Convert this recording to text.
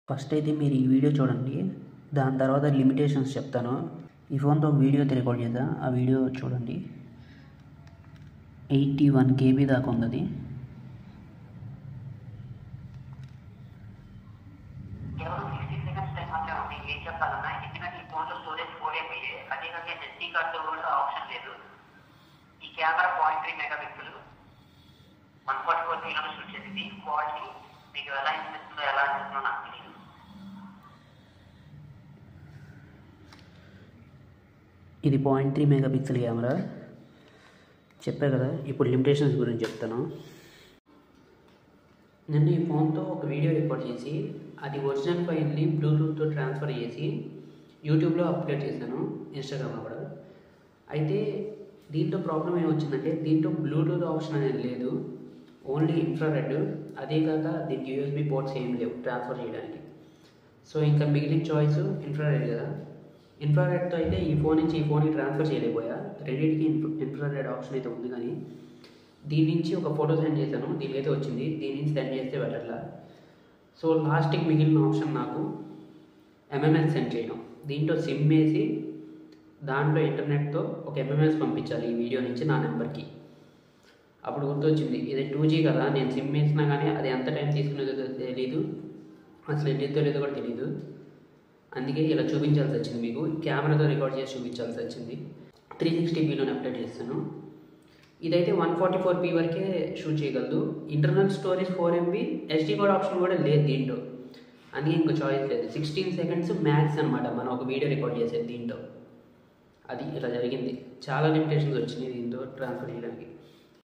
First అయితే మీరు ఈ వీడియో చూడండి, దాని తర్వాత లిమిటేషన్స్ చెప్తాను. ఈ ఫోన్తో ఒక వీడియో రికార్డ్ చేద్దాం, ఆ వీడియో చూడండి. 81 KB దాకా ఉంది. కెమెరా 0.3 మెగాపిక్సెల్ 144 ఫిల్మ్ షూట్ చేసింది. క్వాలిటీ మీకు ఎలా అనిపిస్తుందో ఎలా అనిపిస్తుందో నాకు తెలియదు. ఇది 0.3 మెగాపిక్సెల్ కెమెరా చెప్పా కదా. ఇప్పుడు లిమిటేషన్స్ గురించి చెప్తాను. నేను ఈ ఫోన్తో ఒక వీడియో రికార్డ్ చేసి అది ఒరిజినల్ ఫైల్ని బ్లూటూత్తో ట్రాన్స్ఫర్ చేసి యూట్యూబ్లో అప్లోడ్ చేశాను, ఇన్స్టాగ్రామ్లో కూడా. అయితే దీంట్లో ప్రాబ్లం ఏమొచ్చిందంటే దీంట్లో బ్లూటూత్ ఆప్షన్ అనేది లేదు, ఓన్లీ ఇన్ఫ్రారెడ్. అదే కాక దీనికి యూఎస్బీ పోర్ట్స్ ఏం లేవు ట్రాన్స్ఫర్ చేయడానికి. సో ఇంకా మిగిలిన చాయిస్ ఇన్ఫ్రారెడ్ కదా. ఇన్ఫ్రారెడ్తో అయితే ఈ ఫోన్ నుంచి ఈ ఫోన్కి ట్రాన్స్ఫర్ చేయలేకపోయా. రెండింటికి ఇన్ఫ్రారెడ్ ఆప్షన్ అయితే ఉంది, కానీ దీని నుంచి ఒక ఫోటో సెండ్ చేశాను, దీనికైతే వచ్చింది. దీని నుంచి సెండ్ చేస్తే వెళ్ళట్లా. సో లాస్ట్కి మిగిలిన ఆప్షన్ నాకు ఎంఎంఎస్ సెండ్ చేయడం. దీంట్లో సిమ్ వేసి దాంట్లో ఇంటర్నెట్తో ఒక ఎంఎంఎస్ పంపించాలి ఈ వీడియో నుంచి నా నెంబర్కి. అప్పుడు గుర్తొచ్చింది, ఇది 2G కదా, నేను సిమ్ వేసినా కానీ అది ఎంత టైం తీసుకునేదో తెలీదు, అసలు ఎడితో లేదో కూడా తెలీదు. అందుకే ఇలా చూపించాల్సి వచ్చింది, మీకు కెమెరాతో రికార్డ్ చేసి చూపించాల్సి వచ్చింది. 360pలోనే అప్డేట్ చేస్తాను. ఇదైతే 144p వరకే షూట్ చేయగలదు. Internal storage 4MB, SD card option కూడా లేదు దీంట్లో. అందుకే ఇంకో చాయిస్ లేదు. 16 seconds మ్యాక్స్ అనమాట మనం ఒక వీడియో రికార్డ్ చేసేది దీంట్లో. అది ఇలా జరిగింది. చాలా లిమిటేషన్స్ వచ్చినాయి దీంతో ట్రాన్స్ఫర్ చేయడానికి.